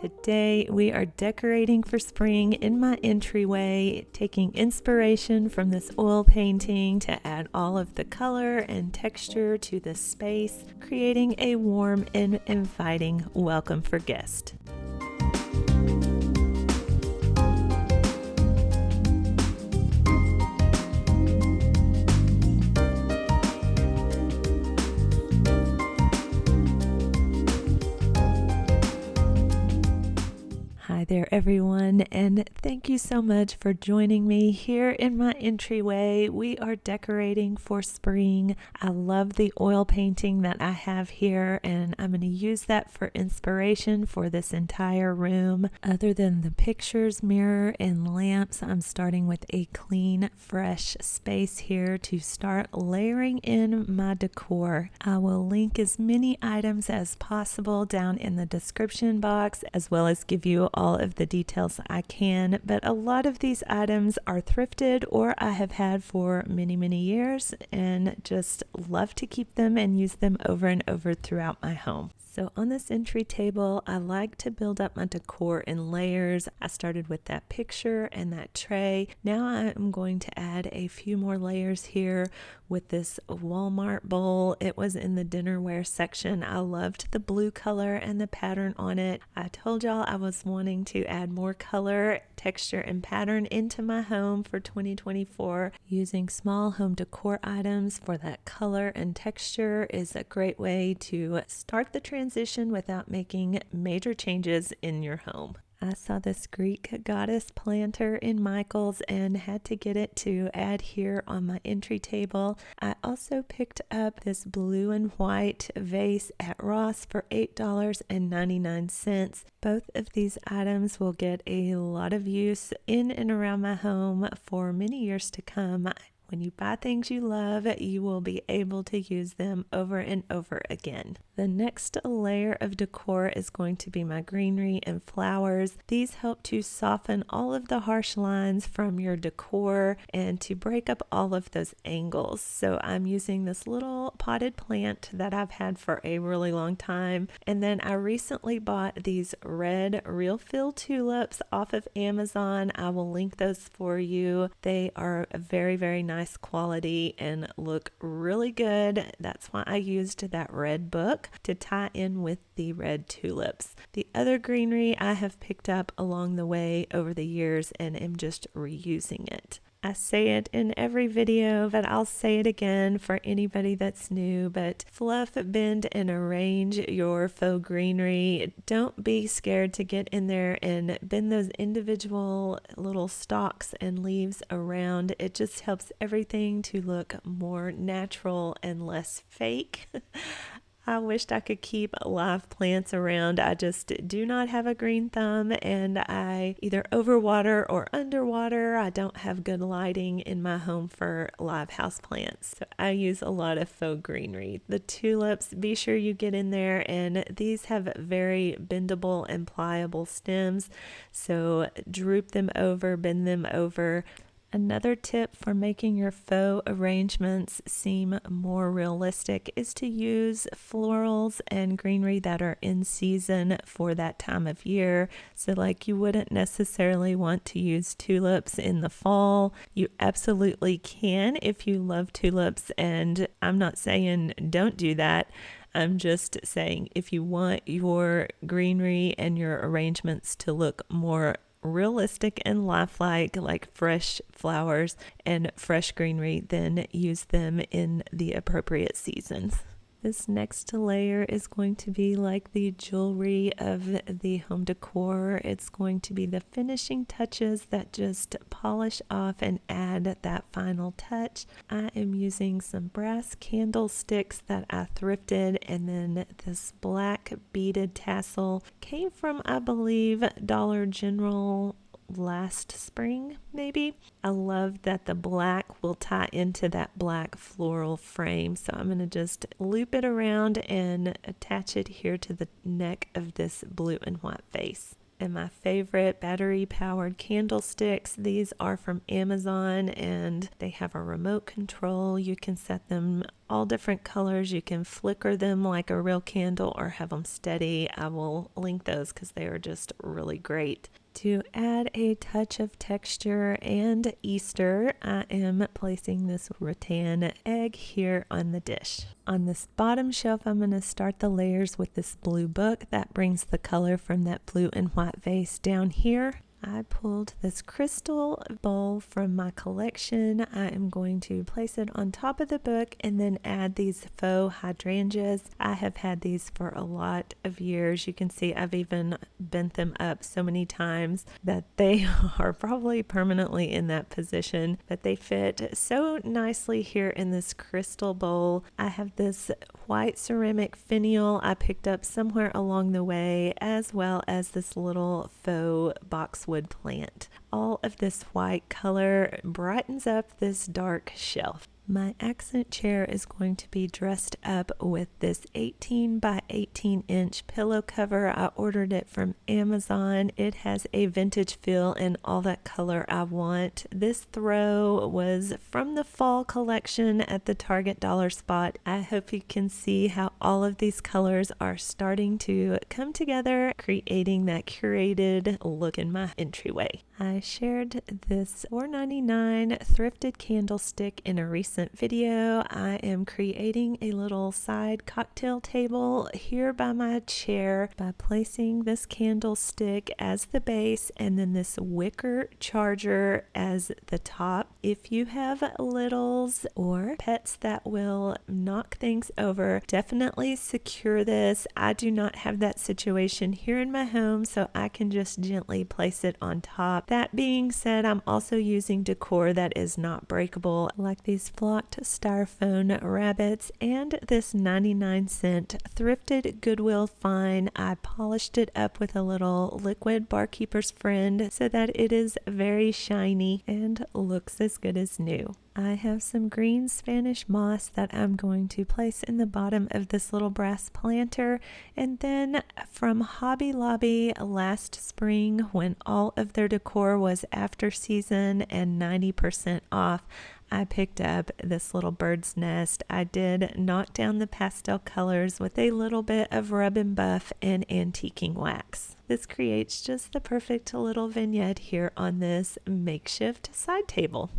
Today we are decorating for spring in my entryway, taking inspiration from this oil painting to add all of the color and texture to the space, creating a warm and inviting welcome for guests. Hi there everyone, and thank you so much for joining me here in my entryway. We are decorating for spring. I love the oil painting that I have here, and I'm going to use that for inspiration for this entire room. Other than the pictures, mirror, and lamps, I'm starting with a clean, fresh space here to start layering in my decor. I will link as many items as possible down in the description box, as well as give you all of the details I can, but a lot of these items are thrifted or I have had for many years and just love to keep them and use them over and over throughout my home. So on this entry table, I like to build up my decor in layers. I started with that picture and that tray. Now I'm going to add a few more layers here with this Walmart bowl. It was in the dinnerware section. I loved the blue color and the pattern on it. I told y'all I was wanting to add more color, texture, and pattern into my home for 2024. Using small home decor items for that color and texture is a great way to start the transition without making major changes in your home. I saw this Greek goddess planter in Michael's and had to get it to add here on my entry table. I also picked up this blue and white vase at Ross for $8.99. Both of these items will get a lot of use in and around my home for many years to come. When you buy things you love, you will be able to use them over and over again. The next layer of decor is going to be my greenery and flowers. These help to soften all of the harsh lines from your decor and to break up all of those angles. So I'm using this little potted plant that I've had for a really long time. And then I recently bought these red real fill tulips off of Amazon. I will link those for you. They are very nice quality and look really good. That's why I used that red book to tie in with the red tulips. The other greenery I have picked up along the way over the years and am just reusing it. I say it in every video, but I'll say it again for anybody that's new, but fluff, bend, and arrange your faux greenery. Don't be scared to get in there and bend those individual little stalks and leaves around. It just helps everything to look more natural and less fake. I wished I could keep live plants around. I just do not have a green thumb, and I either overwater or underwater. I don't have good lighting in my home for live house plants. So I use a lot of faux greenery. The tulips, be sure you get in there, and these have very bendable and pliable stems. So droop them over, bend them over. Another tip for making your faux arrangements seem more realistic is to use florals and greenery that are in season for that time of year. So like you wouldn't necessarily want to use tulips in the fall. You absolutely can if you love tulips, and I'm not saying don't do that. I'm just saying if you want your greenery and your arrangements to look more realistic and lifelike, like fresh flowers and fresh greenery, then use them in the appropriate seasons. This next layer is going to be like the jewelry of the home decor. It's going to be the finishing touches that just polish off and add that final touch. I am using some brass candlesticks that I thrifted, and then this black beaded tassel came from, I believe, Dollar General last spring, maybe. I love that the black will tie into that black floral frame. So I'm going to just loop it around and attach it here to the neck of this blue and white vase. And my favorite battery powered candlesticks, these are from Amazon, and they have a remote control. You can set them all different colors. You can flicker them like a real candle or have them steady. I will link those because they are just really great. To add a touch of texture and Easter, I am placing this rattan egg here on the dish. On this bottom shelf, I'm going to start the layers with this blue book. That brings the color from that blue and white vase down here. I pulled this crystal bowl from my collection. I am going to place it on top of the book and then add these faux hydrangeas. I have had these for a lot of years. You can see I've even bent them up so many times that they are probably permanently in that position, but they fit so nicely here in this crystal bowl. I have this white ceramic finial I picked up somewhere along the way, as well as this little faux boxwood plant. All of this white color brightens up this dark shelf. My accent chair is going to be dressed up with this 18 by 18 inch pillow cover. I ordered it from Amazon. It has a vintage feel and all that color I want. This throw was from the fall collection at the Target dollar spot. I hope you can see how all of these colors are starting to come together, creating that curated look in my entryway. I shared this $4.99 thrifted candlestick in a recent video. I am creating a little side cocktail table here by my chair by placing this candlestick as the base and then this wicker charger as the top. If you have littles or pets that will knock things over, definitely secure this. I do not have that situation here in my home, so I can just gently place it on top. That being said, I'm also using decor that is not breakable, like these flocked styrofoam rabbits and this 99-cent thrifted Goodwill find. I polished it up with a little liquid barkeeper's friend so that it is very shiny and looks as good as new. I have some green Spanish moss that I'm going to place in the bottom of this little brass planter. And then from Hobby Lobby last spring, when all of their decor was after season and 90% off, I picked up this little bird's nest. I did knock down the pastel colors with a little bit of rub and buff and antiquing wax. This creates just the perfect little vignette here on this makeshift side table.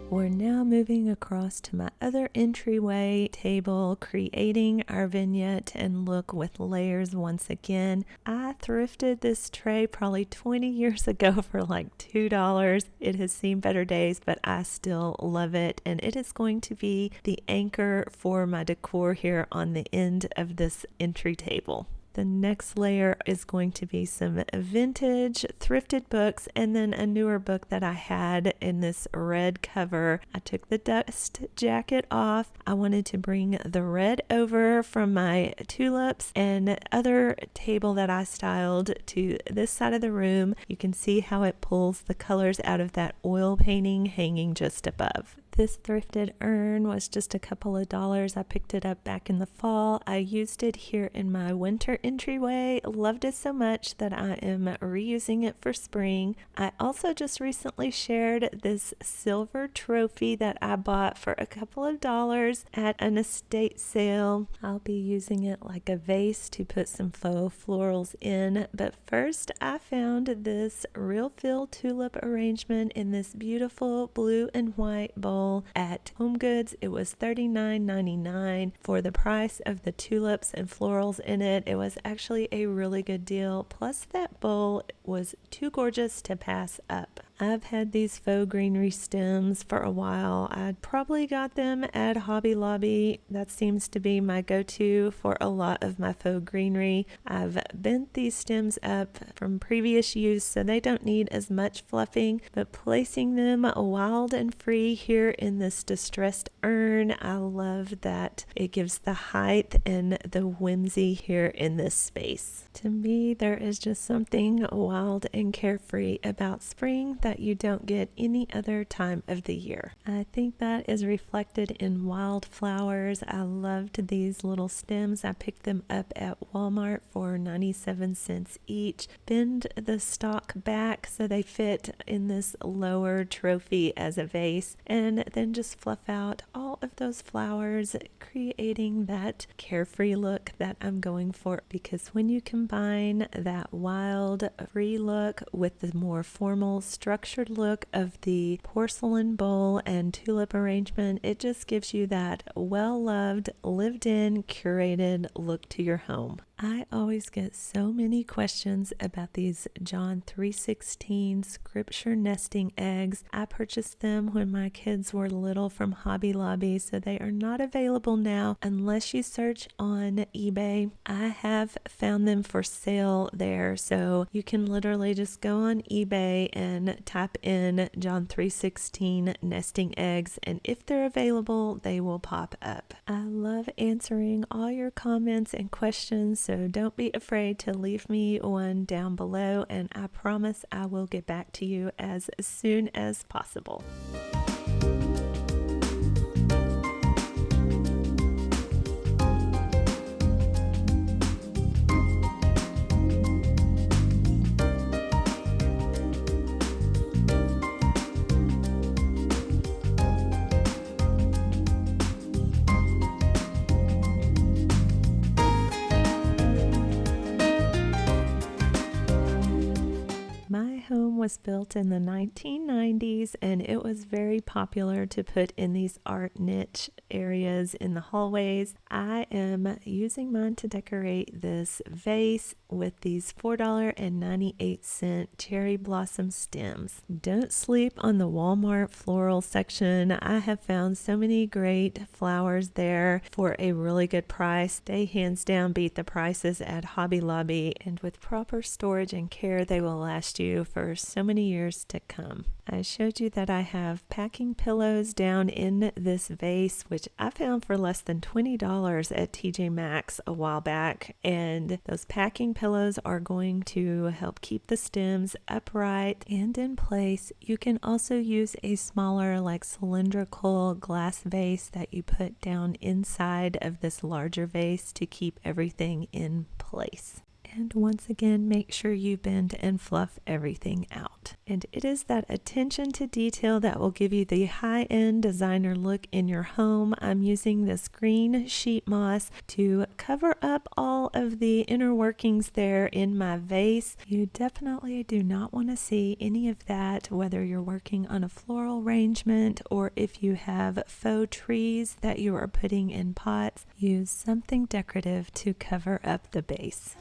We're now moving across to my other entryway table, creating our vignette and look with layers once again. I thrifted this tray probably 20 years ago for like $2. It has seen better days, but I still love it, and it is going to be the anchor for my decor here on the end of this entry table. The next layer is going to be some vintage thrifted books and then a newer book that I had in this red cover. I took the dust jacket off. I wanted to bring the red over from my tulips and other table that I styled to this side of the room. You can see how it pulls the colors out of that oil painting hanging just above. This thrifted urn was just a couple of dollars. I picked it up back in the fall. I used it here in my winter entryway. Loved it so much that I am reusing it for spring. I also just recently shared this silver trophy that I bought for a couple of dollars at an estate sale. I'll be using it like a vase to put some faux florals in. But first, I found this real fill tulip arrangement in this beautiful blue and white bowl at HomeGoods. It was $39.99 for the price of the tulips and florals in it. It was actually a really good deal. Plus, that bowl was too gorgeous to pass up. I've had these faux greenery stems for a while. I probably got them at Hobby Lobby. That seems to be my go-to for a lot of my faux greenery. I've bent these stems up from previous use so they don't need as much fluffing, but placing them wild and free here in this distressed urn, I love that it gives the height and the whimsy here in this space. To me, there is just something wild and carefree about spring that you don't get any other time of the year. I think that is reflected in wildflowers. I loved these little stems. I picked them up at Walmart for 97 cents each. Bend the stalk back so they fit in this lower trophy as a vase, and then just fluff out all of those flowers, creating that carefree look that I'm going for, because when you combine that wild free look with the more formal structured look of the porcelain bowl and tulip arrangement, it just gives you that well-loved, lived-in, curated look to your home. I always get so many questions about these John 3:16 scripture nesting eggs. I purchased them when my kids were little from Hobby Lobby, so they are not available now unless you search on eBay. I have found them for sale there, so you can literally just go on eBay and type in John 3:16 nesting eggs, and if they're available, they will pop up. I love answering all your comments and questions, so don't be afraid to leave me one down below, and I promise I will get back to you as soon as possible. My home was built in the 1990s, and it was very popular to put in these art niche areas in the hallways. I am using mine to decorate this vase with these $4.98 cherry blossom stems. Don't sleep on the Walmart floral section. I have found so many great flowers there for a really good price. They hands down beat the prices at Hobby Lobby, and with proper storage and care, they will last you for so many years to come. I showed you that I have packing pillows down in this vase, which I found for less than $20 at TJ Maxx a while back, and those packing pillows are going to help keep the stems upright and in place. You can also use a smaller, like cylindrical glass vase that you put down inside of this larger vase to keep everything in place. And once again, make sure you bend and fluff everything out. And it is that attention to detail that will give you the high-end designer look in your home. I'm using this green sheet moss to cover up all of the inner workings there in my vase. You definitely do not want to see any of that, whether you're working on a floral arrangement or if you have faux trees that you are putting in pots. Use something decorative to cover up the base.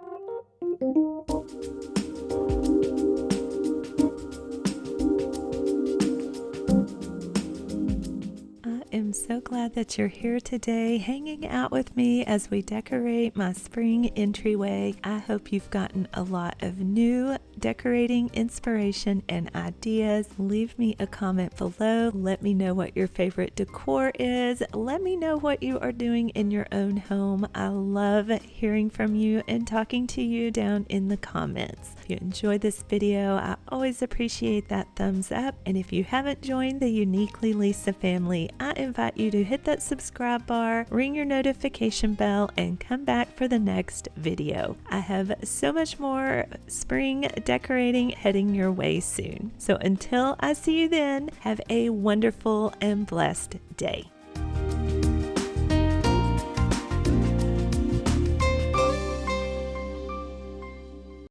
I am so glad that you're here today hanging out with me as we decorate my spring entryway. I hope you've gotten a lot of new decorating inspiration and ideas. Leave me a comment below. Let me know what your favorite decor is. Let me know what you are doing in your own home. I love hearing from you and talking to you down in the comments. If you enjoyed this video, I always appreciate that thumbs up. And if you haven't joined the Uniquely Lesa family, I invite you to hit that subscribe bar, ring your notification bell, and come back for the next video. I have so much more spring decorating heading your way soon. So until I see you then, have a wonderful and blessed day.